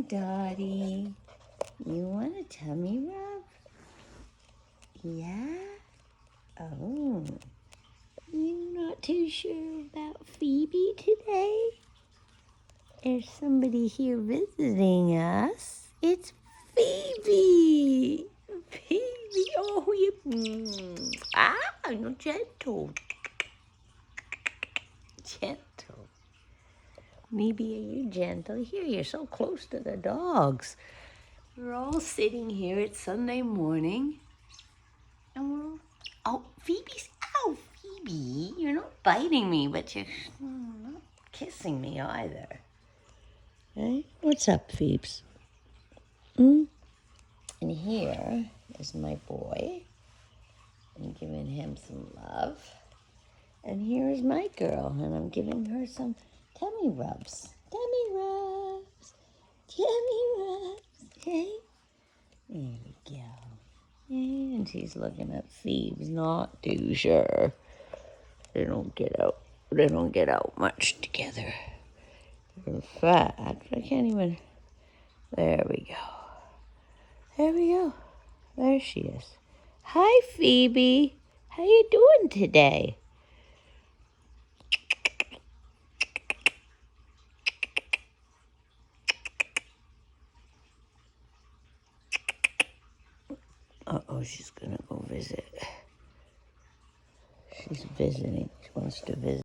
Dottie. You want a tummy rub? Yeah? Oh. You're not too sure about Phoebe today? There's somebody here visiting us. It's Phoebe. Phoebe. Oh, you. No, gentle. Gentle. Maybe are you gentle? Here, you're so close to the dogs. We're all sitting here. It's Sunday morning. And we're... Oh, Phoebe's... Ow, Phoebe. You're not biting me, but you're not kissing me either. Hey, what's up, Phoebes? And here is my boy. I'm giving him some love. And here is my girl, and I'm giving her some tummy rubs. Tummy rubs. Tummy rubs. Okay? There we go. And she's looking at Phoebes, not too sure. They don't get out much together. In fact, I can't even. There we go. There we go. There she is. Hi, Phoebe. How you doing today? Uh-oh, she's gonna go visit. She's visiting. She wants to visit.